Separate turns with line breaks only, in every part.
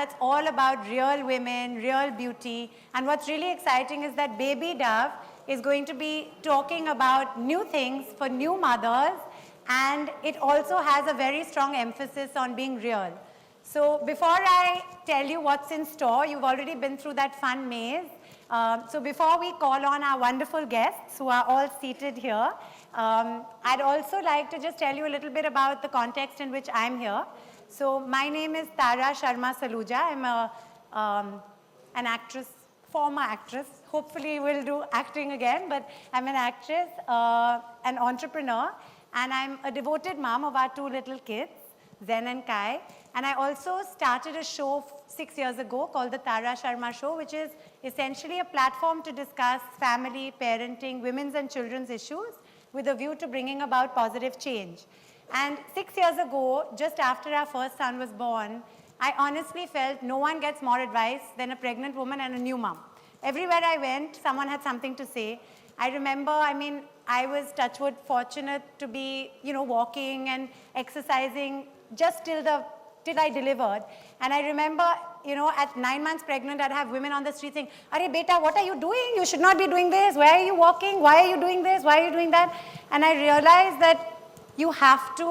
that's all about real women, real beauty. And what's really exciting is that Baby Dove is going to be talking about new things for new mothers, and it also has a very strong emphasis on being real. So before I tell you what's in store, you've already been through that fun maze. So before we call on our wonderful guests who are all seated here, I'd also like to just tell you a little bit about the context in which I'm here. So my name is Tara Sharma Saluja. I'm an actress, former actress. Hopefully we'll do acting again, but I'm an actress, an entrepreneur, and I'm a devoted mom of our two little kids, Zen and Kai. And I also started a show 6 years ago called the Tara Sharma Show, which is essentially a platform to discuss family, parenting, women's and children's issues with a view to bringing about positive change. And 6 years ago, just after our first son was born, I honestly felt no one gets more advice than a pregnant woman and a new mom. Everywhere I went, someone had something to say. I remember, I was, touch wood, fortunate to be, walking and exercising just till I delivered. And I remember, at 9 months pregnant, I'd have women on the street saying, "Arey beta, what are you doing? You should not be doing this. Why are you walking? Why are you doing this? Why are you doing that?" And I realized that you have to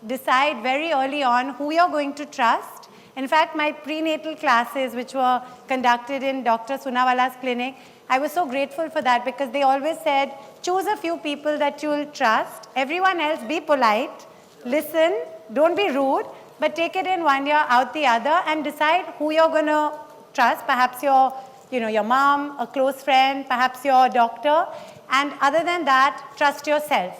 decide very early on who you're going to trust. In fact, my prenatal classes, which were conducted in Dr. Sunawala's clinic, I was so grateful for that because they always said, choose a few people that you'll trust. Everyone else, be polite, listen, don't be rude, but take it in one ear, out the other, and decide who you're going to trust. Perhaps your mom, a close friend, perhaps your doctor. And other than that, trust yourself.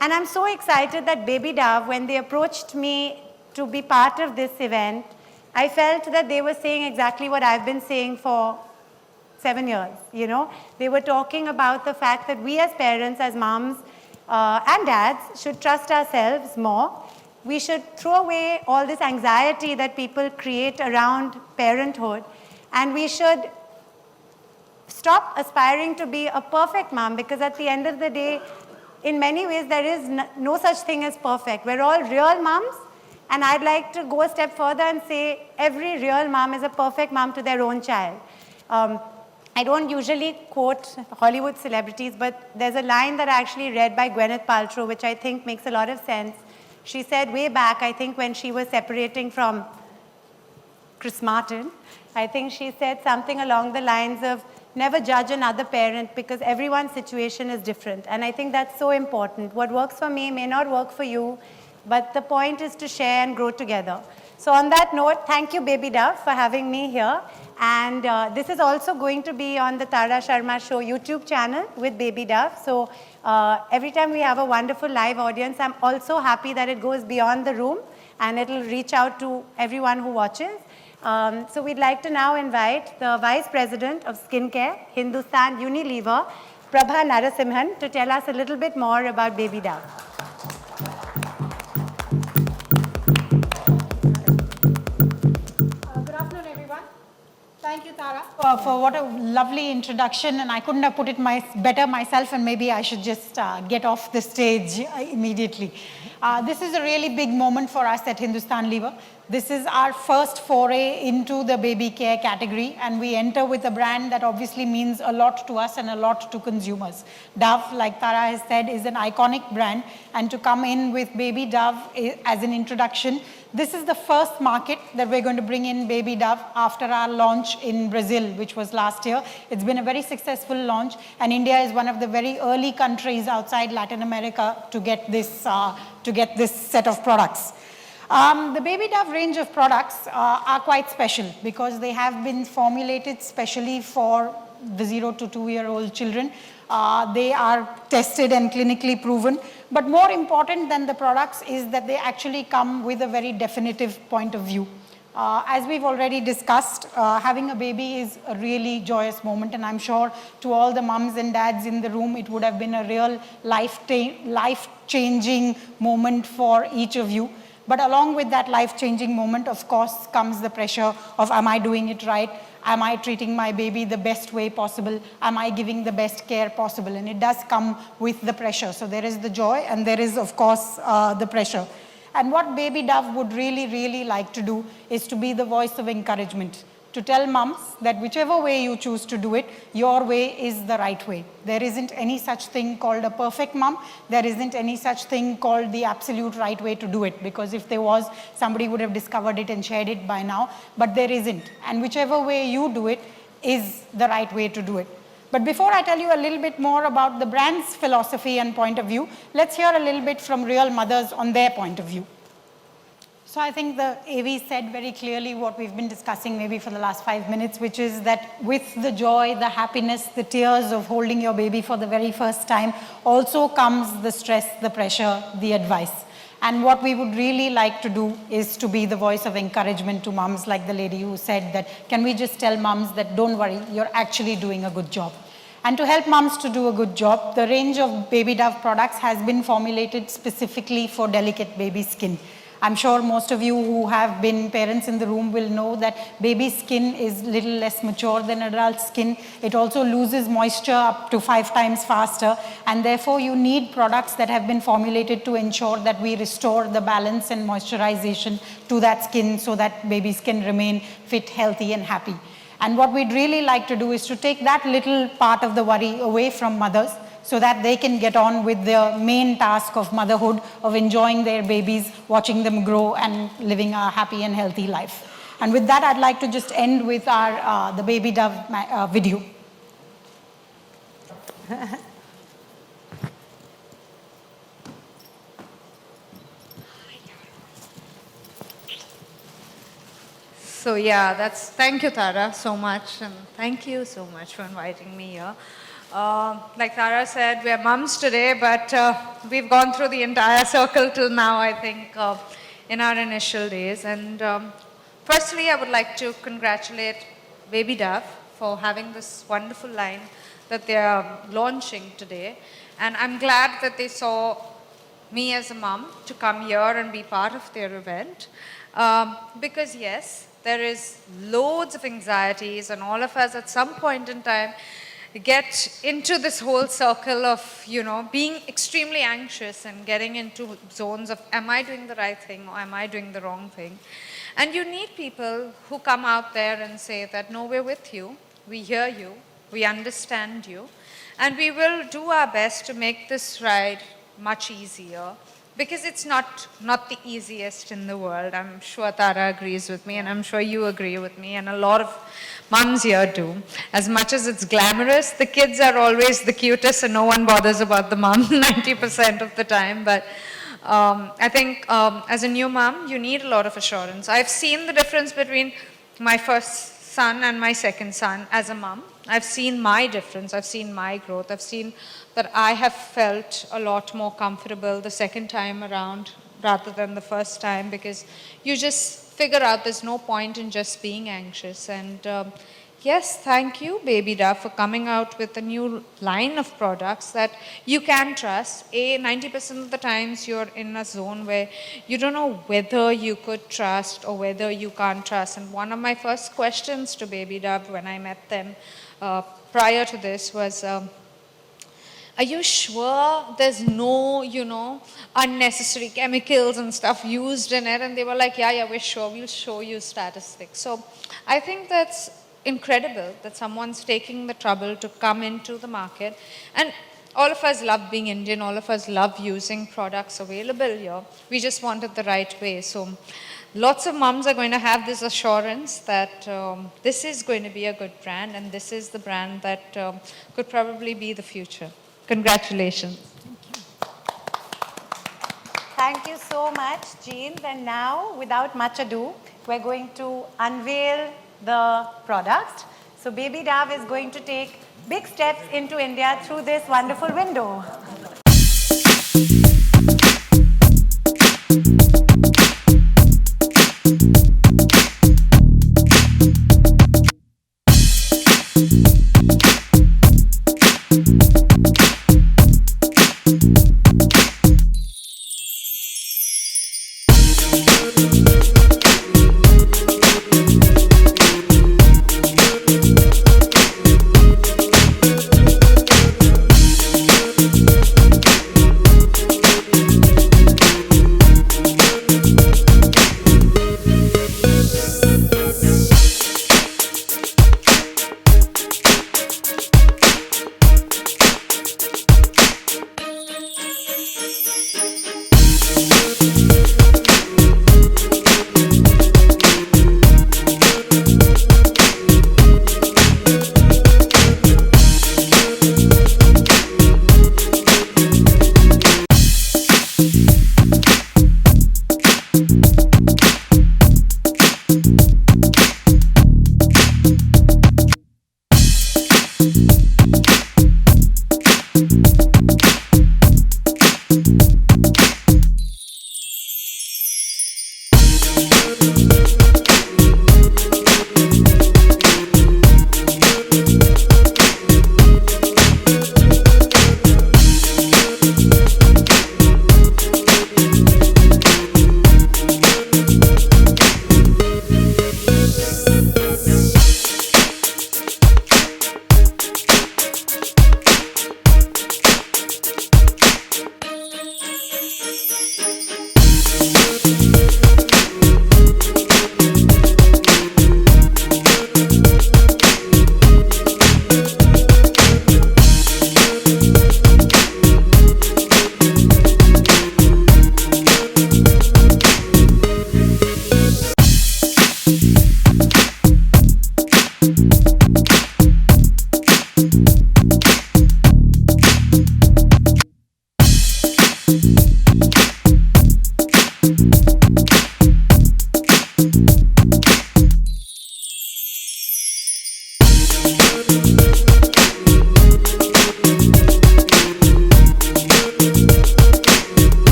And I'm so excited that Baby Dove, when they approached me to be part of this event, I felt that they were saying exactly what I've been saying for 7 years, They were talking about the fact that we as parents, as moms and dads, should trust ourselves more. We should throw away all this anxiety that people create around parenthood, and we should stop aspiring to be a perfect mom, because at the end of the day, in many ways, there is no such thing as perfect. We're all real moms, and I'd like to go a step further and say every real mom is a perfect mom to their own child. I don't usually quote Hollywood celebrities, but there's a line that I actually read by Gwyneth Paltrow, which I think makes a lot of sense. She said way back, I think when she was separating from Chris Martin, I think she said something along the lines of, never judge another parent because everyone's situation is different. And I think that's so important. What works for me may not work for you, but the point is to share and grow together. So on that note, thank you, Baby Dove, for having me here. And this is also going to be on the Tara Sharma Show YouTube channel with Baby Dove. So every time we have a wonderful live audience, I'm also happy that it goes beyond the room and it'll reach out to everyone who watches. So we'd like to now invite the Vice President of Skincare, Hindustan Unilever, Prabha Narasimhan, to tell us a little bit more about Baby Dove.
Good afternoon, everyone. Thank you, Tara, for what a lovely introduction, and I couldn't have put it better myself, and maybe I should just get off the stage immediately. This is a really big moment for us at Hindustan Lever. This is our first foray into the baby care category, and we enter with a brand that obviously means a lot to us and a lot to consumers. Dove, like Tara has said, is an iconic brand, and to come in with Baby Dove as an introduction, this is the first market that we're going to bring in Baby Dove after our launch in Brazil, which was last year. It's been a very successful launch, and India is one of the very early countries outside Latin America to get this set of products. The Baby Dove range of products are quite special because they have been formulated specially for the 0 to 2-year-old children. They are tested and clinically proven. But more important than the products is that they actually come with a very definitive point of view. As we've already discussed, having a baby is a really joyous moment, and I'm sure to all the mums and dads in the room, it would have been a real life-changing moment for each of you. But along with that life-changing moment, of course, comes the pressure of, am I doing it right? Am I treating my baby the best way possible? Am I giving the best care possible? And it does come with the pressure. So there is the joy, and there is, of course, the pressure. And what Baby Dove would really like to do is to be the voice of encouragement, to tell moms that whichever way you choose to do it, your way is the right way. There isn't any such thing called a perfect mom. There isn't any such thing called the absolute right way to do it, because if there was, somebody would have discovered it and shared it by now, but there isn't. And whichever way you do it is the right way to do it. But before I tell you a little bit more about the brand's philosophy and point of view, let's hear a little bit from real mothers on their point of view. So I think the AV said very clearly what we've been discussing maybe for the last 5 minutes, which is that with the joy, the happiness, the tears of holding your baby for the very first time also comes the stress, the pressure, the advice. And what we would really like to do is to be the voice of encouragement to moms, like the lady who said that, can we just tell moms that don't worry, you're actually doing a good job. And to help moms to do a good job, the range of Baby Dove products has been formulated specifically for delicate baby skin. I'm sure most of you who have been parents in the room will know that baby skin is little less mature than adult skin. It also loses moisture up to 5 times faster, and therefore you need products that have been formulated to ensure that we restore the balance and moisturization to that skin so that babies can remain fit, healthy, and happy. And what we'd really like to do is to take that little part of the worry away from mothers, so that they can get on with their main task of motherhood, of enjoying their babies, watching them grow, and living a happy and healthy life. And with that, I'd like to just end with our the Baby Dove video.
So yeah, thank you, Tara, so much, and thank you so much for inviting me here. Like Tara said, we are mums today, but we've gone through the entire circle till now, I think, in our initial days. And firstly, I would like to congratulate Baby Dove for having this wonderful line that they are launching today. And I'm glad that they saw me as a mum to come here and be part of their event. Because yes, there is loads of anxieties, and all of us at some point in time get into this whole circle of, being extremely anxious and getting into zones of, am I doing the right thing or am I doing the wrong thing? And you need people who come out there and say that, no, we're with you, we hear you, we understand you, and we will do our best to make this ride much easier. Because it's not the easiest in the world. I'm sure Tara agrees with me, and I'm sure you agree with me, and a lot of mums here do. As much as it's glamorous, the kids are always the cutest, and no one bothers about the mom 90% of the time. But I think as a new mom, you need a lot of assurance. I've seen the difference between my first son and my second son as a mom. I've seen my difference, I've seen my growth, I've seen that I have felt a lot more comfortable the second time around rather than the first time, because you just figure out there's no point in just being anxious. And yes, thank you, Baby Dove, for coming out with a new line of products that you can trust. 90% of the times you're in a zone where you don't know whether you could trust or whether you can't trust. And one of my first questions to Baby Dove when I met them prior to this was, are you sure there's no, unnecessary chemicals and stuff used in it? And they were like, yeah, we're sure. We'll show you statistics. So I think that's incredible that someone's taking the trouble to come into the market. And all of us love being Indian. All of us love using products available here. We just want it the right way. So lots of moms are going to have this assurance that this is going to be a good brand, and this is the brand that could probably be the future. Congratulations.
Thank you so much, Jeans. And now, without much ado, we're going to unveil the products. So Baby Dove is going to take big steps into India through this wonderful window.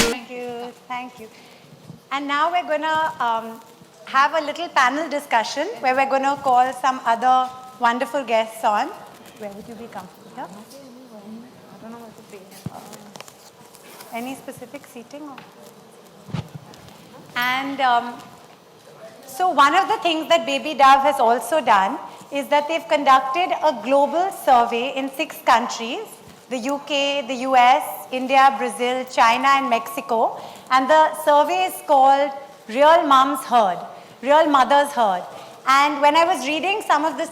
Thank you, thank you. And now we're going to have a little panel discussion where we're going to call some other wonderful guests on. Where would you be comfortable? Here? I don't know what to be. Any specific seating? And so one of the things that Baby Dove has also done is that they've conducted a global survey in 6 countries, the UK, the US, India, Brazil, China and Mexico. And the survey is called Real Mums Heard, Real Mothers Heard. And when I was reading some of the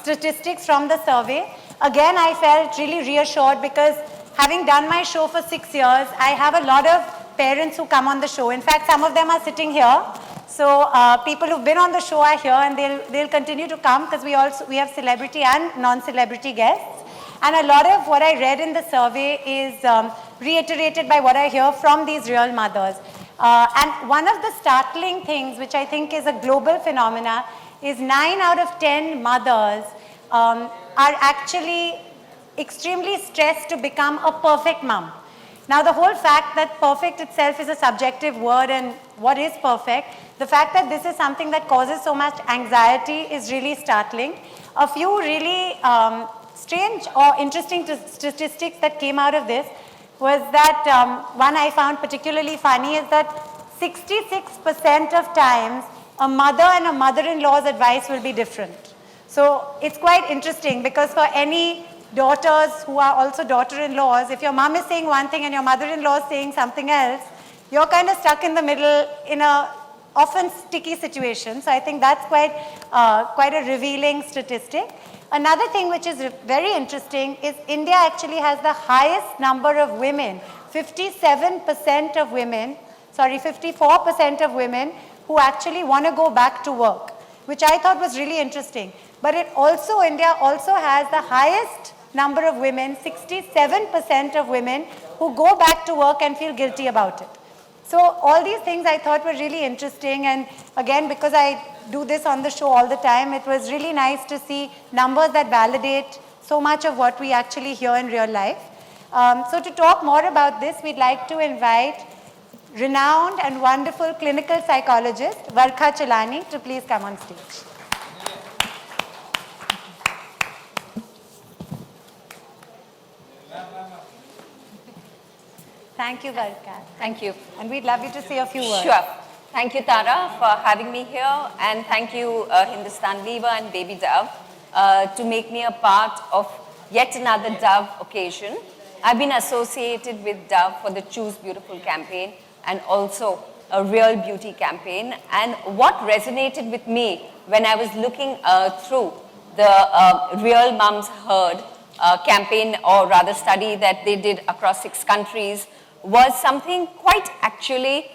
statistics from the survey, again I felt really reassured because having done my show for 6 years, I have a lot of parents who come on the show. In fact, some of them are sitting here. So people who've been on the show are here and they'll continue to come because we have celebrity and non-celebrity guests. And a lot of what I read in the survey is reiterated by what I hear from these real mothers. And one of the startling things, which I think is a global phenomena, is 9 out of 10 mothers are actually extremely stressed to become a perfect mom. Now, the whole fact that perfect itself is a subjective word and what is perfect, the fact that this is something that causes so much anxiety is really startling. A few really strange or interesting statistics that came out of this was that one I found particularly funny is that 66% of times a mother and a mother-in-law's advice will be different. So it's quite interesting because for any daughters who are also daughter-in-laws, if your mom is saying one thing and your mother-in-law is saying something else, you're kind of stuck in the middle in a often sticky situation. So I think that's quite a revealing statistic. Another thing which is very interesting is India actually has the highest number of women, 57% of women, 54% of women who actually want to go back to work, which I thought was really interesting. But India also has the highest number of women, 67% of women who go back to work and feel guilty about it. So all these things I thought were really interesting, and again, because I do this on the show all the time, it was really nice to see numbers that validate so much of what we actually hear in real life. So to talk more about this, we'd like to invite renowned and wonderful clinical psychologist, Varkha Chelani, to please come on stage. Thank you, Varkha.
Thank you.
And we'd love you to say a few words.
Sure. Thank you, Tara, for having me here. And thank you, Hindustan Lever and Baby Dove, to make me a part of yet another Dove occasion. I've been associated with Dove for the Choose Beautiful campaign and also a Real Beauty campaign. And what resonated with me when I was looking through the Real Mums Heard campaign, or rather study that they did across 6 countries, was something quite actually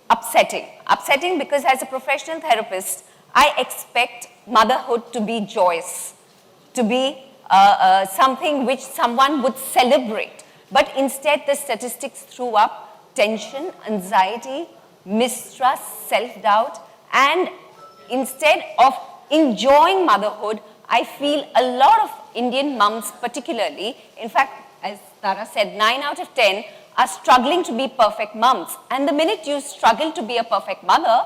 upsetting. Upsetting because as a professional therapist, I expect motherhood to be joyous, to be something which someone would celebrate. But instead, the statistics threw up tension, anxiety, mistrust, self-doubt, and instead of enjoying motherhood, I feel a lot of Indian mums particularly, in fact, as Tara said, 9 out of 10 are struggling to be perfect mums. And the minute you struggle to be a perfect mother,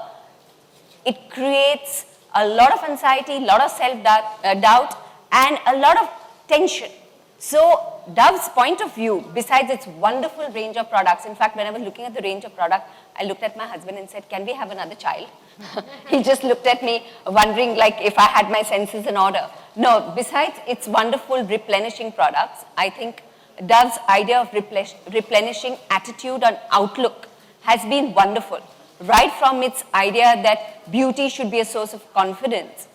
it creates a lot of anxiety, a lot of self-doubt, and a lot of tension. So Dove's point of view, besides its wonderful range of products, in fact, when I was looking at the range of product, I looked at my husband and said, can we have another child? He just looked at me wondering like if I had my senses in order. No, besides its wonderful replenishing products, I think Dove's idea of replenishing attitude and outlook has been wonderful. Right from its idea that beauty should be a source of confidence,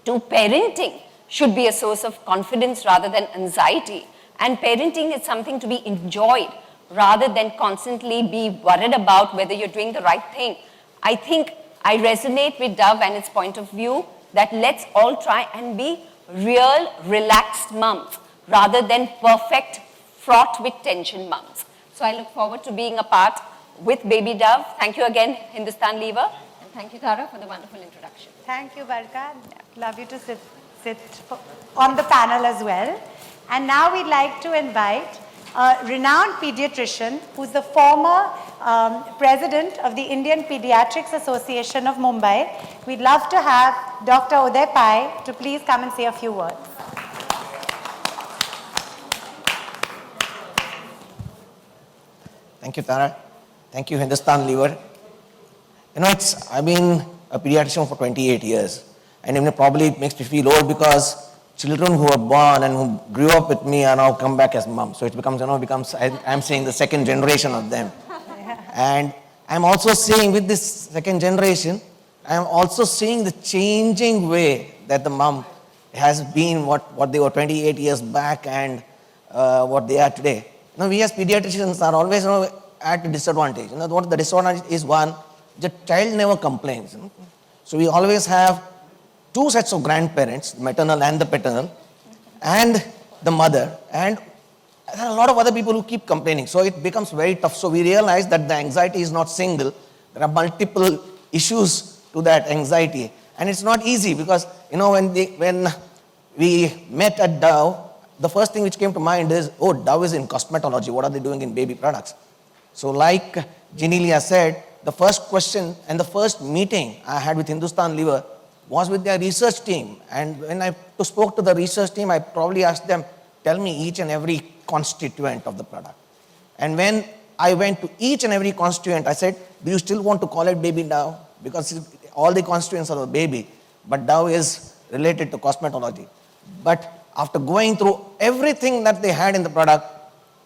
to parenting should be a source of confidence rather than anxiety. And parenting is something to be enjoyed rather than constantly be worried about whether you're doing the right thing. I think I resonate with Dove and its point of view that let's all try and be real, relaxed mums rather than perfect, fraught with tension mums. So I look forward to being a part with Baby Dove. Thank you again, Hindustan Lever. And thank you, Tara, for the wonderful introduction.
Thank you, Barka. Love you to sit on the panel as well. And now we'd like to invite a renowned pediatrician who's the former president of the Indian Pediatrics Association of Mumbai. We'd love to have Dr. Uday Pai to please come and say a few words.
Thank you, Tara. Thank you, Hindustan Lever. You know, I've been a pediatrician for 28 years. And even probably it makes me feel old because children who are born and who grew up with me are now come back as moms. So it becomes, I'm seeing the second generation of them. And I'm also seeing with this second generation, I'm also seeing the changing way that the mom has been what they were 28 years back and what they are today. Now, we as pediatricians are always at a disadvantage. What the disadvantage is, one, the child never complains. So we always have two sets of grandparents, the maternal and the paternal, and the mother. And there are a lot of other people who keep complaining. So it becomes very tough. So we realize that the anxiety is not single. There are multiple issues to that anxiety. And it's not easy because, when we met at Dove, the first thing which came to mind is, oh, Dove is in cosmetology. What are they doing in baby products? So like Ginelia said, the first question and the first meeting I had with Hindustan Lever was with their research team. And when I spoke to the research team, I probably asked them, tell me each and every constituent of the product. And when I went to each and every constituent, I said, do you still want to call it Baby Dove? Because all the constituents are a baby, but Dove is related to cosmetology. But after going through everything that they had in the product,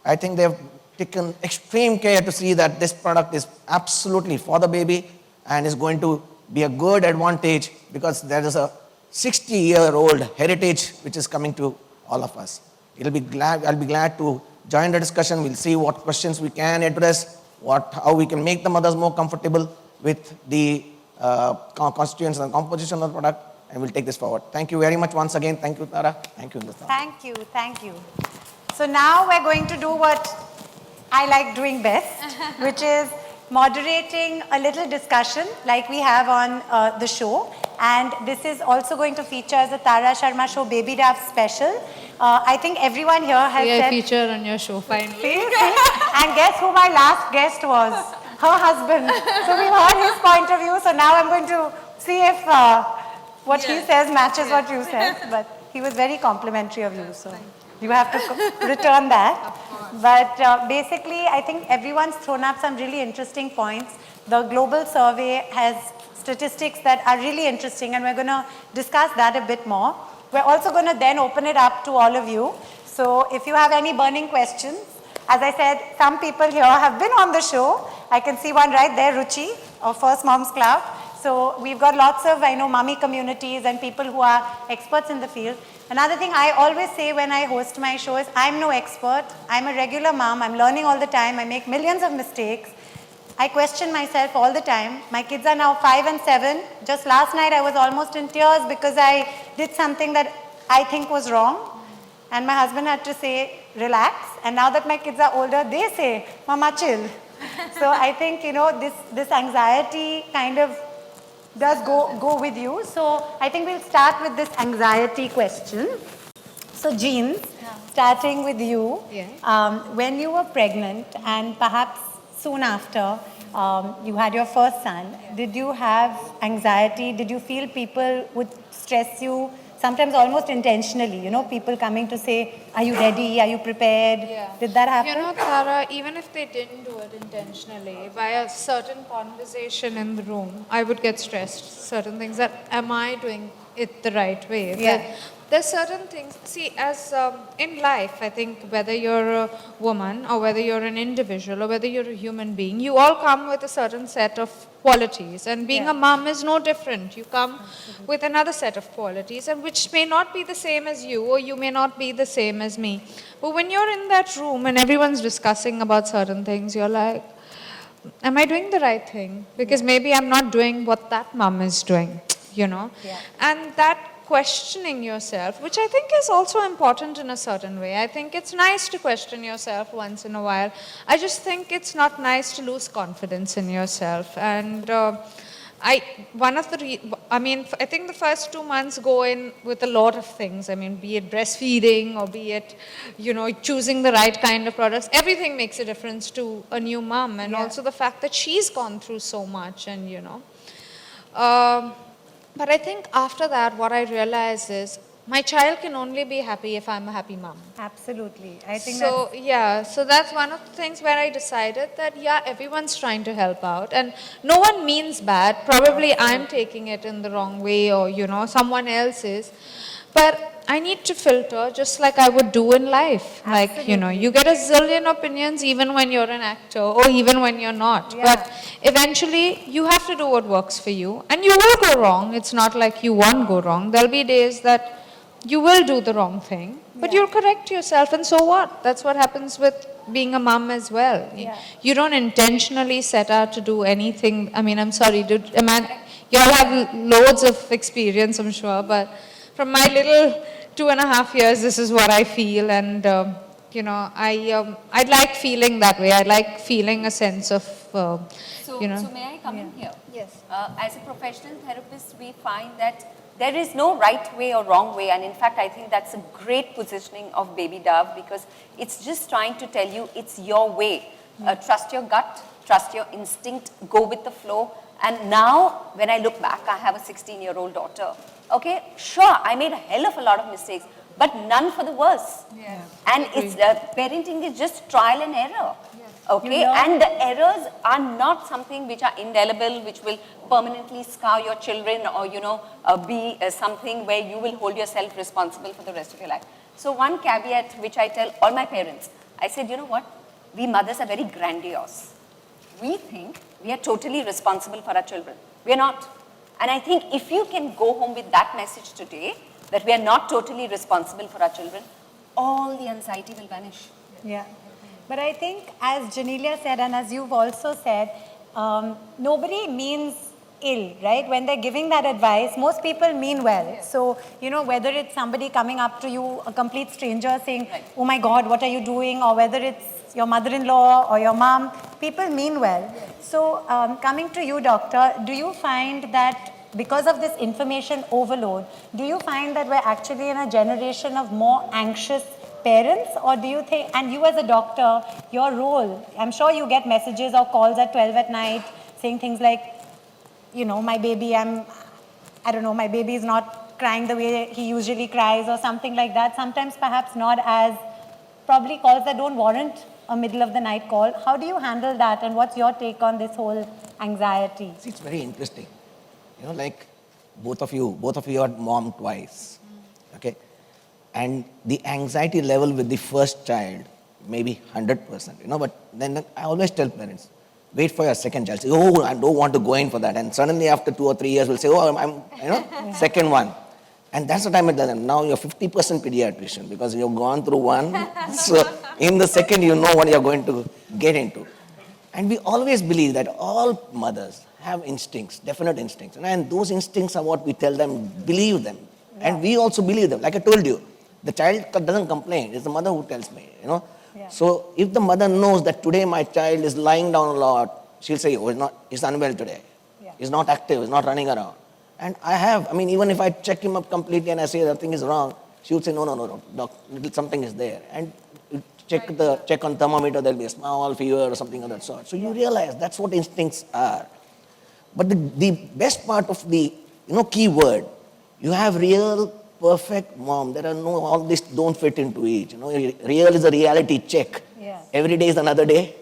I think they've taken extreme care to see that this product is absolutely for the baby and is going to be a good advantage because there is a 60-year-old heritage which is coming to all of us. I'll be glad to join the discussion. We'll see what questions we can address, how we can make the mothers more comfortable with the constituents and composition of the product, and we'll take this forward. Thank you very much once again. Thank you, Tara. Thank you, Hindustan.
Thank you. So now we're going to do what I like doing best, which is moderating a little discussion like we have on the show. And this is also going to feature as a Tara Sharma Show Baby Dove special. I think everyone here has said...
feature on your show, finally.
See? And guess who my last guest was? Her husband. So we've heard his point of view. So now I'm going to see if what he says matches what you said. But he was very complimentary of you. So you have to return that. But basically, I think everyone's thrown up some really interesting points. The global survey has statistics that are really interesting, and we're going to discuss that a bit more. We're also going to then open it up to all of you. So if you have any burning questions, as I said, some people here have been on the show. I can see one right there, Ruchi, of First Moms Club. So we've got lots of, mummy communities and people who are experts in the field. Another thing I always say when I host my show is, I'm no expert. I'm a regular mom. I'm learning all the time. I make millions of mistakes. I question myself all the time. My kids are now 5 and 7. Just last night I was almost in tears because I did something that I think was wrong. And my husband had to say, relax. And now that my kids are older, they say, Mama, chill. So I think, this anxiety kind of does go with you. So I think we'll start with this anxiety question. So Jean, starting with you, when you were pregnant and perhaps soon after you had your first son, did you have anxiety? Did you feel people would stress you? Sometimes almost intentionally, people coming to say, are you ready? Are you prepared?
Yeah.
Did that happen?
Tara, even if they didn't do it intentionally, by a certain conversation in the room, I would get stressed. Certain things that, am I doing it the right way?
Yeah.
There's certain things, see, as in life, I think whether you're a woman or whether you're an individual or whether you're a human being, you all come with a certain set of qualities. And being a mom is no different. You come with another set of qualities, and which may not be the same as you, or you may not be the same as me. But when you're in that room and everyone's discussing about certain things, you're like, am I doing the right thing? Because maybe I'm not doing what that mom is doing, you know?
Yeah.
And that questioning yourself, which I think is also important in a certain way. I think it's nice to question yourself once in a while. I just think it's not nice to lose confidence in yourself. And I think the first 2 months go in with a lot of things. I mean, be it breastfeeding or be it, you know, choosing the right kind of products. Everything makes a difference to a new mom, and also the fact that she's gone through so much, and you know. But I think after that, what I realized is my child can only be happy if I'm a happy mom.
Absolutely. I think
So yeah, so that's one of the things where I decided that yeah, everyone's trying to help out, and no one means bad. Probably I'm taking it in the wrong way, or you know, someone else is. But I need to filter just like I would do in life. Like, you know, you get a zillion opinions even when you're an actor or even when you're not.
Yeah.
But eventually you have to do what works for you, and you will go wrong. It's not like you won't go wrong. There'll be days that you will do the wrong thing, but you'll correct yourself, and so what? That's what happens with being a mom as well.
Yeah.
You don't intentionally set out to do anything. I mean, I'm sorry, you all have loads of experience, I'm sure, but from my little 2.5 years, this is what I feel, and you know, I like feeling that way. I like feeling a sense of, you know.
So may I come in here?
Yes.
As a professional therapist, we find that there is no right way or wrong way, and in fact, I think that's a great positioning of Baby Dove, because it's just trying to tell you it's your way. Trust your gut, trust your instinct, go with the flow. And now, when I look back, I have a 16-year-old daughter. Okay, sure, I made a hell of a lot of mistakes, but none for the worse.
Yeah.
And it's parenting is just trial and error. Okay,
You learn-
and the errors are not something which are indelible, which will permanently scar your children, or you know, be something where you will hold yourself responsible for the rest of your life. So one caveat which I tell all my parents, I said, you know what, we mothers are very grandiose. We think we are totally responsible for our children. We are not. And I think if you can go home with that message today, that we are not totally responsible for our children, all the anxiety will vanish.
Yeah. But I think, as Janelia said, and as you've also said, nobody means ill, right? When they're giving that advice, most people mean well. So, you know, whether it's somebody coming up to you, a complete stranger saying, oh my God, what are you doing? Or whether it's your mother-in-law or your mom, people mean well. So, coming to you, doctor, do you find that because of this information overload, do you find that we're actually in a generation of more anxious parents, or do you think, and you as a doctor, your role, I'm sure you get messages or calls at 12 at night saying things like, you know, my baby, I don't know, my baby is not crying the way he usually cries, or something like that. Sometimes perhaps not as, probably calls that don't warrant a middle of the night call. How do you handle that, and what's your take on this whole anxiety?
See, it's very interesting. You know, like both of you are mom twice, okay? And the anxiety level with the first child may be 100%, you know, but then I always tell parents, wait for your second child. Say, oh, I don't want to go in for that. And suddenly after 2 or 3 years, we'll say, oh, I'm you know, second one. And that's the time I tell them, now you're 50% pediatrician because you've gone through one. So in the second, you know what you're going to get into. And we always believe that all mothers have instincts, definite instincts. And those instincts are what we tell them, believe them. And we also believe them. Like I told you, the child doesn't complain. It's the mother who tells me, you know.
Yeah.
So if the mother knows that today my child is lying down a lot, she'll say, oh, he's unwell today.
Yeah.
He's not active, he's not running around. And even if I check him up completely and I say nothing is wrong, she would say, no, doc, something is there. And you check on thermometer, there'll be a small fever or something of that sort. So you realize that's what instincts are. But the best part of the, key word, you have real perfect mom. There are all this don't fit into each. Real is a reality check.
Yeah.
Every day is another day.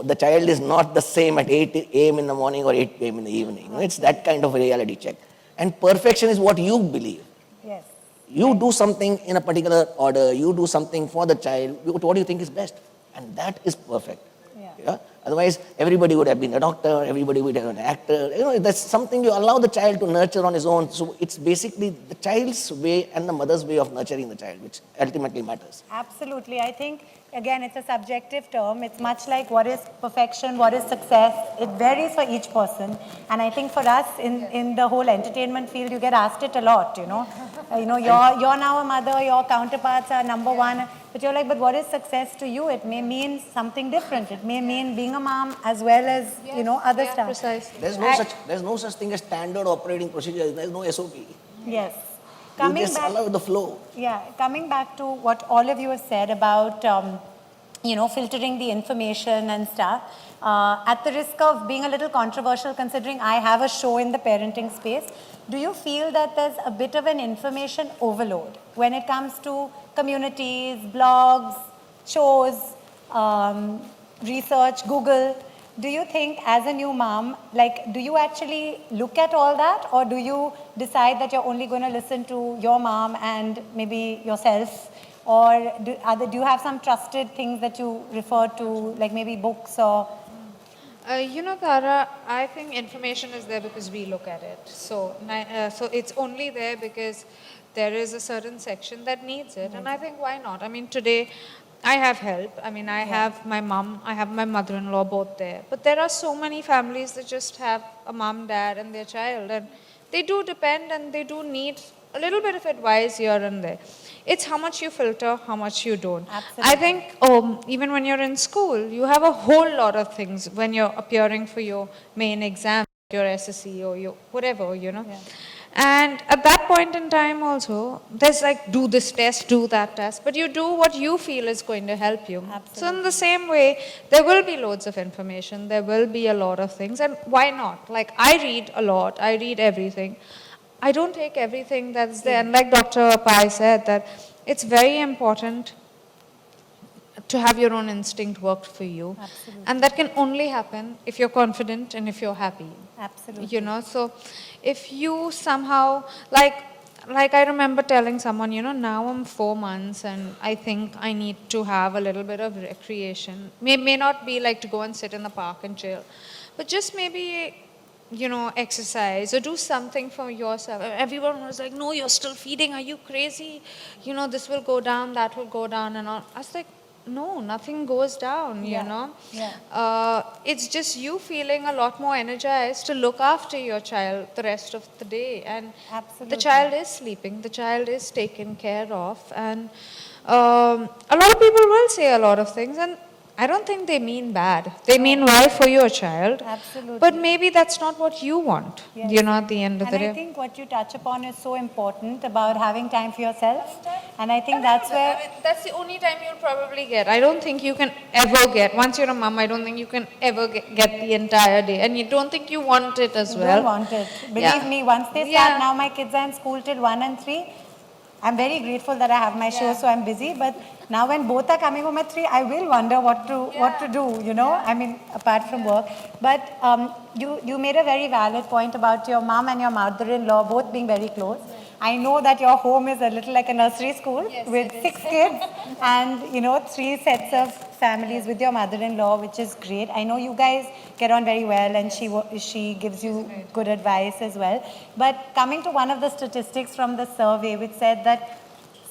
The child is not the same at 8 a.m. in the morning or 8 p.m. in the evening. It's that kind of a reality check. And perfection is what you believe.
Yes.
You do something in a particular order, you do something for the child, what do you think is best? And that is perfect.
Yeah.
Otherwise, everybody would have been a doctor, everybody would have been an actor. That's something you allow the child to nurture on his own. So it's basically the child's way and the mother's way of nurturing the child, which ultimately matters.
Absolutely. I think again, it's a subjective term. It's much like what is perfection, what is success. It varies for each person. And I think for us in the whole entertainment field, you get asked it a lot, you're now a mother, your counterparts are number one. But you're like, but what is success to you? It may mean something different. It may mean being a mom as well as, other stuff.
Precisely.
There's no such thing as standard operating procedure. There's no SOP.
Yes.
You just allow the flow.
Yeah, coming back to what all of you have said about, filtering the information and stuff, at the risk of being a little controversial considering I have a show in the parenting space, do you feel that there's a bit of an information overload when it comes to communities, blogs, shows, research, Google? Do you think as a new mom, do you actually look at all that, or do you decide that you're only going to listen to your mom and maybe yourself? Or do you have some trusted things that you refer to, like maybe books or?
Tara, I think information is there because we look at it. So it's only there because there is a certain section that needs it. And I think, why not? I mean, today, I have help. I mean, I have my mom, I have my mother-in-law both there. But there are so many families that just have a mom, dad, and their child. And they do depend and they do need a little bit of advice here and there. It's how much you filter, how much you don't.
Absolutely.
I think even when you're in school, you have a whole lot of things when you're appearing for your main exam, your SSC or your whatever,
Yeah.
And at that point in time also, there's like, do this test, do that test, but you do what you feel is going to help you.
Absolutely.
So in the same way, there will be loads of information, there will be a lot of things, and why not? Like, I read a lot, I read everything. I don't take everything that's there, and like Dr. Pai said, that it's very important to have your own instinct work for you.
Absolutely.
And that can only happen if you're confident and if you're happy.
Absolutely.
So if you somehow, like I remember telling someone, now I'm 4 months and I think I need to have a little bit of recreation. May not be like to go and sit in the park and chill, but just maybe, exercise or do something for yourself. Everyone was like, no, you're still feeding. Are you crazy? This will go down, that will go down and all. I was like, no, nothing goes down,
Yeah.
It's just you feeling a lot more energized to look after your child the rest of the day. And
Absolutely.
the child is sleeping, the child is taken care of. And a lot of people will say a lot of things, and I don't think they mean bad. They mean well for your child.
Absolutely.
But maybe that's not what you want,
Yes.
at the end of the
And I
day.
think what you touch upon is so important about having time for yourself. And I think that's where,
That's the only time you'll probably get. I don't think you can ever get, once you're a mom, I don't think you can ever get the entire day. And you don't think you want it as
you
well.
don't want it. Believe
Yeah.
me, once they start, now my kids are in school till 1 and 3. I'm very grateful that I have my show, so I'm busy. But now when both are coming home at 3, I will wonder what to do, I mean, apart from work. But you made a very valid point about your mom and your mother-in-law both being very close. I know that your home is a little like a nursery school with 6 kids and, 3 sets of families with your mother-in-law, which is great. I know you guys get on very well and she gives you good advice as well. But coming to one of the statistics from the survey, which said that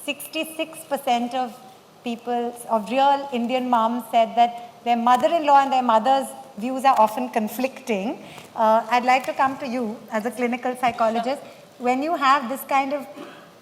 66% of real Indian moms said that their mother-in-law and their mother's views are often conflicting. I'd like to come to you as a clinical psychologist. When you have this kind of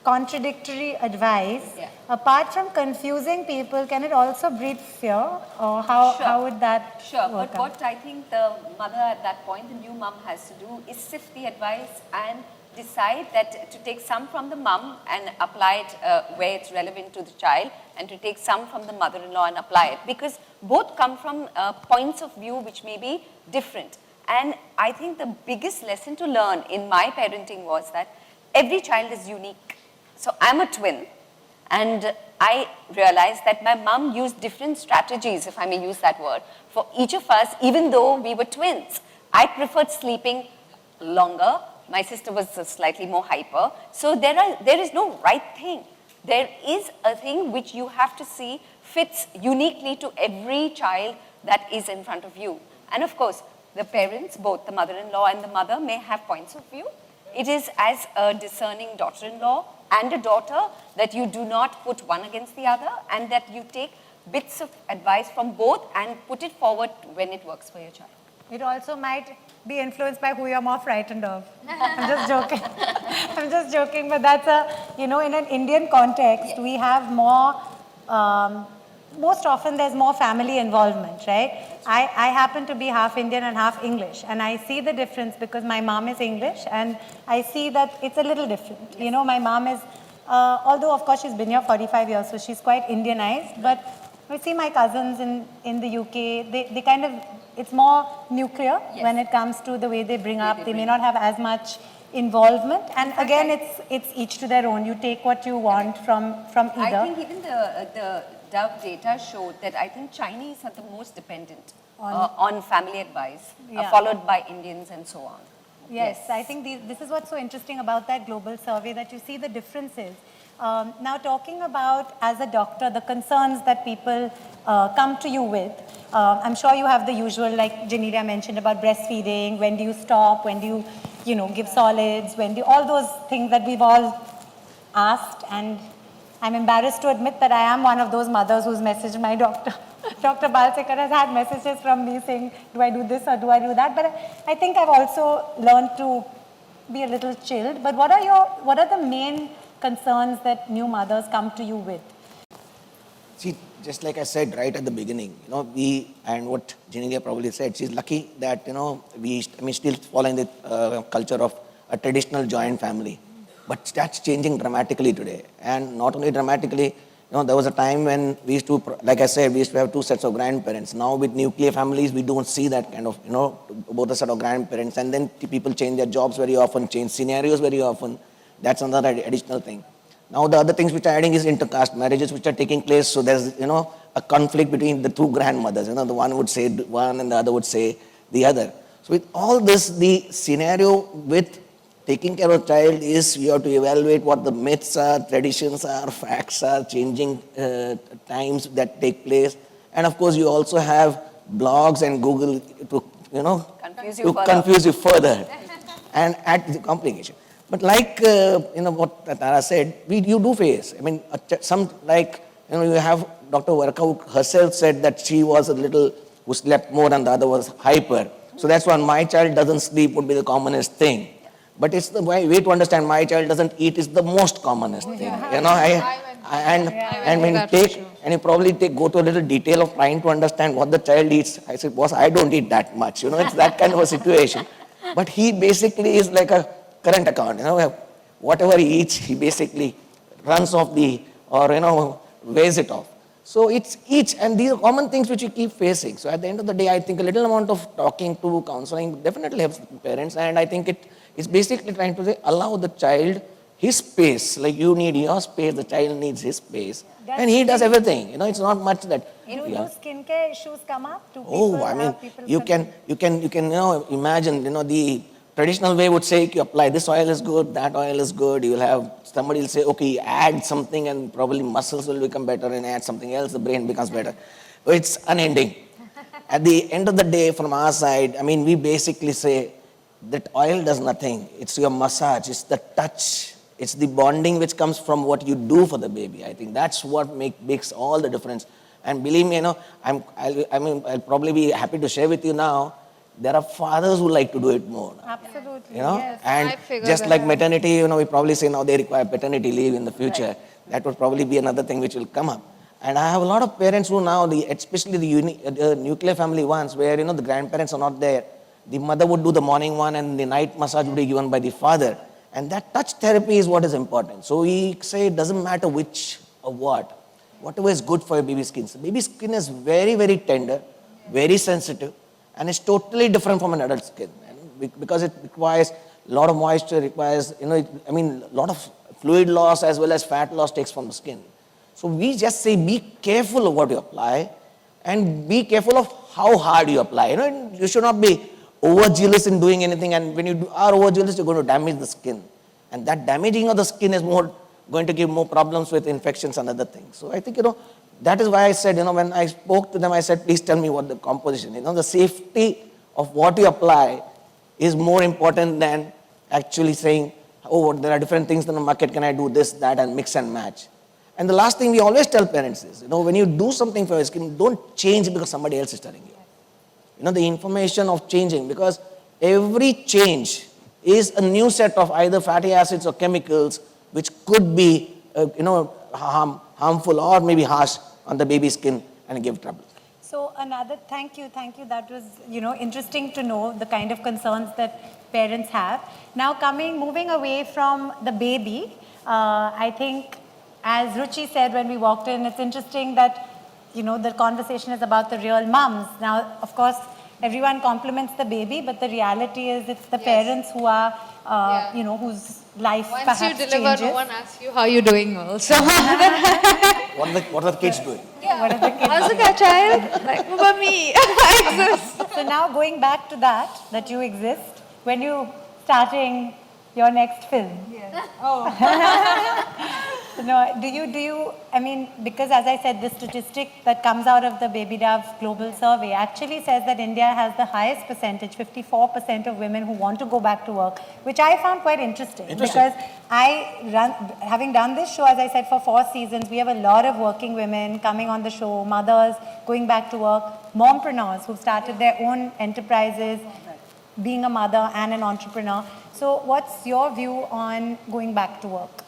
contradictory advice, apart from confusing people, can it also breed fear? Or how would that
Sure,
work
but
out?
what I think the mother at that point, the new mom, has to do is sift the advice and decide that to take some from the mom and apply it where it's relevant to the child, and to take some from the mother-in-law and apply it, because both come from points of view which may be different. And I think the biggest lesson to learn in my parenting was that every child is unique. So I'm a twin, and I realized that my mom used different strategies, if I may use that word, for each of us, even though we were twins. I preferred sleeping longer. My sister was slightly more hyper. So there is no right thing. There is a thing which you have to see fits uniquely to every child that is in front of you. And of course, the parents, both the mother-in-law and the mother, may have points of view. It is as a discerning daughter-in-law and a daughter that you do not put one against the other, and that you take bits of advice from both and put it forward when it works for your child.
It also might be influenced by who you're more frightened of. I'm just joking. I'm just joking, but that's in an Indian context, we have more, most often there's more family involvement, right? I happen to be half Indian and half English, and I see the difference because my mom is English, and I see that it's a little different. You know, my mom is, although of course she's been here 45 years, so she's quite Indianized, but I see my cousins in the UK, they kind of, it's more nuclear when it comes to the way they bring up. They may not have as much involvement, and again, it's each to their own. You take what you want from either.
I think even the Dove data showed that I think Chinese are the most dependent on family advice, followed by Indians and so on.
Yes, I think this is what's so interesting about that global survey, that you see the differences. Now, talking about, as a doctor, the concerns that people come to you with, I'm sure you have the usual, like Janelia mentioned, about breastfeeding, when do you stop, when do you give solids, when do all those things that we've all asked, and I'm embarrassed to admit that I am one of those mothers who's messaged my doctor. Dr. Balsekar has had messages from me saying, do I do this or do I do that? But I think I've also learned to be a little chilled. But what are the main concerns that new mothers come to you with?
See, just like I said right at the beginning, and what Janelia probably said, she's lucky that, we still following the culture of a traditional joint family. But that's changing dramatically today. And not only dramatically, there was a time when we used to, like I said, we used to have two sets of grandparents. Now with nuclear families, we don't see that kind of, both a set of grandparents. And then people change their jobs very often, change scenarios very often. That's another additional thing. Now the other things which are adding is intercaste marriages which are taking place. So there's, a conflict between the two grandmothers. The one would say one and the other would say the other. So with all this, the scenario with taking care of a child is you have to evaluate what the myths are, traditions are, facts are, changing times that take place. And of course, you also have blogs and Google to, confuse you further and add the complication. But like, what Tara said, you do face, you have Dr. Varka who herself said that she was a little who slept more and the other was hyper. So that's why my child doesn't sleep would be the commonest thing. But it's the way to understand my child doesn't eat is the most commonest thing. And when you take, and you probably go to a little detail of trying to understand what the child eats. I said, boss, I don't eat that much. It's that kind of a situation. But he basically is like a current account. Whatever he eats, he basically runs off weighs it off. So it's each, and these are common things which we keep facing. So at the end of the day, I think a little amount of talking to, counseling definitely helps parents, and I think it's basically trying to say, allow the child his space. Like you need your space, the child needs his space. And he does everything. It's not much that.
Do skincare issues come up? Do people,
you can imagine, the traditional way would say, you apply this oil is good, that oil is good. You'll have somebody will say, okay, add something and probably muscles will become better, and add something else, the brain becomes better. It's unending. At the end of the day, from our side, we basically say that oil does nothing. It's your massage, it's the touch, it's the bonding which comes from what you do for the baby. I think that's what makes all the difference. And believe me, I'll probably be happy to share with you now, there are fathers who like to do it more.
Absolutely,
yes. And just like maternity, we probably say now they require paternity leave in the future. Right. That would probably be another thing which will come up. And I have a lot of parents who now, especially the nuclear family ones, where the grandparents are not there. The mother would do the morning one and the night massage would be given by the father. And that touch therapy is what is important. So we say it doesn't matter which or what. Whatever is good for your baby's skin. So baby's skin is very, very tender, very sensitive. And it's totally different from an adult skin, because it requires a lot of moisture, requires, a lot of fluid loss as well as fat loss takes from the skin. So we just say, be careful of what you apply and be careful of how hard you apply. You should not be overzealous in doing anything, and when you are overzealous, you're going to damage the skin. And that damaging of the skin is going to give more problems with infections and other things. So I think, that is why I said, when I spoke to them, I said, please tell me what the composition is. The safety of what you apply is more important than actually saying, oh, there are different things in the market, can I do this, that, and mix and match. And the last thing we always tell parents is, when you do something for your skin, don't change because somebody else is telling you. The information of changing, because every change is a new set of either fatty acids or chemicals which could be, harmful or maybe harsh on the baby's skin and give trouble.
So thank you. That was, interesting to know the kind of concerns that parents have. Now moving away from the baby, I think, as Ruchi said when we walked in, it's interesting that, the conversation is about the real mums. Now, of course, everyone compliments the baby, but the reality is it's the parents who are, whose life
Once
perhaps
you deliver,
changes.
no one asks you how you're doing also.
What are the kids doing?
What are the kids
How's the child? Like, mommy, I exist.
So now going back to that you exist, when you starting your next film? Yes. No, do you, because as I said, the statistic that comes out of the Baby Dove Global Survey actually says that India has the highest percentage, 54% of women who want to go back to work, which I found quite interesting. Because having done this show, as I said, for 4 seasons, we have a lot of working women coming on the show, mothers going back to work, mompreneurs who've started their own enterprises, being a mother and an entrepreneur. So what's your view on going back to work?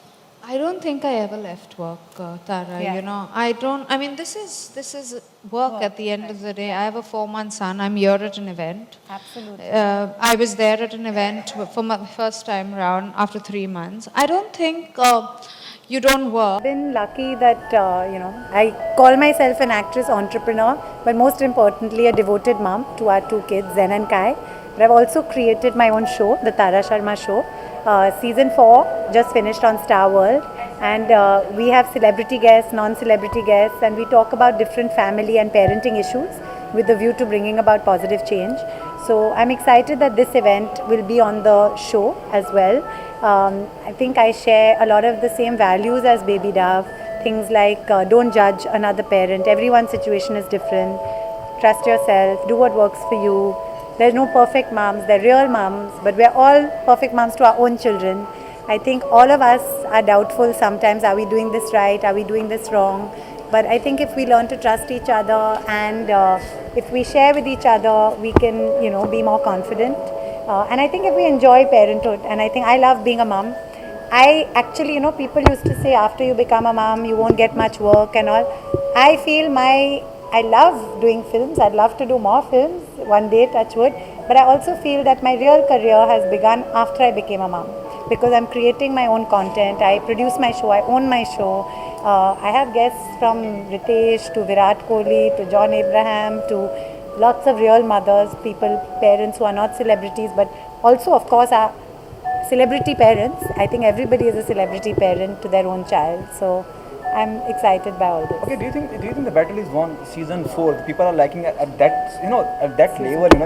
I don't think I ever left work, Tara.
Yeah.
This is work at the end of the day. I have a 4-month son. I'm here at an event.
Absolutely.
I was there at an event for my first time around after 3 months. I don't think you don't work.
I've been lucky that, I call myself an actress entrepreneur, but most importantly, a devoted mom to our 2 kids, Zen and Kai. But I've also created my own show, the Tara Sharma Show. Season 4 just finished on Star World, and we have celebrity guests, non-celebrity guests, and we talk about different family and parenting issues with a view to bringing about positive change. So I'm excited that this event will be on the show as well. I think I share a lot of the same values as Baby Dove. Things like don't judge another parent. Everyone's situation is different. Trust yourself. Do what works for you. There's no perfect moms, they're real moms, but we're all perfect moms to our own children. I think all of us are doubtful sometimes, are we doing this right, are we doing this wrong? But I think if we learn to trust each other and if we share with each other, we can, be more confident. And I think if we enjoy parenthood, and I think I love being a mom. I actually, people used to say after you become a mom, you won't get much work and all. I feel I love doing films. I'd love to do more films one day, touch wood. But I also feel that my real career has begun after I became a mom, because I'm creating my own content. I produce my show. I own my show. I have guests from Ritesh to Virat Kohli to John Abraham to lots of real mothers, parents who are not celebrities, but also, of course, are celebrity parents. I think everybody is a celebrity parent to their own child. So I'm excited by all this.
Okay, do you think the battle is won? Season 4, the people are liking at that level,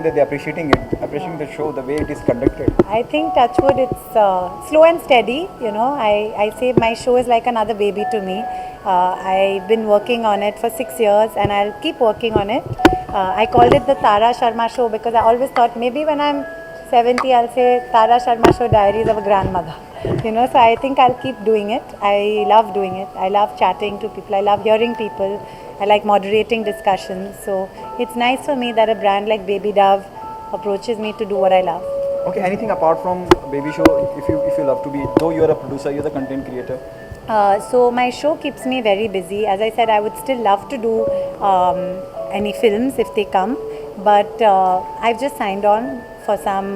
that they're appreciating the show, the way it is conducted.
I think touchwood, it's slow and steady. I say my show is like another baby to me. I've been working on it for 6 years, and I'll keep working on it. I called it the Tara Sharma Show because I always thought maybe when I'm 70, I'll say Tara Sharma Show, Diaries of a Grandmother. So I think I'll keep doing it. I love doing it. I love chatting to people. I love hearing people. I like moderating discussions. So it's nice for me that a brand like Baby Dove approaches me to do what I love.
Okay, anything apart from Baby Show, if you love to be, though you're a producer, you're the content creator.
So my show keeps me very busy. As I said, I would still love to do any films if they come. But I've just signed on for some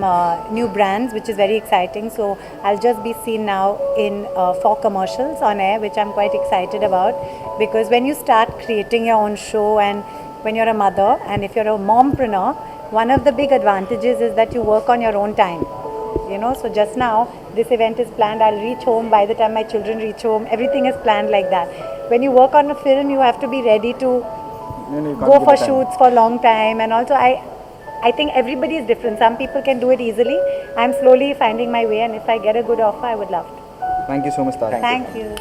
new brands, which is very exciting. So I'll just be seen now in 4 commercials on air, which I'm quite excited about. Because when you start creating your own show, and when you're a mother, and if you're a mompreneur, one of the big advantages is that you work on your own time. So just now, this event is planned. I'll reach home by the time my children reach home. Everything is planned like that. When you work on a film, you have to be ready to go for shoots for a long time. And also, I think everybody is different. Some people can do it easily. I'm slowly finding my way, and if I get a good offer, I would love to.
Thank you so much, Tara.
Thank you.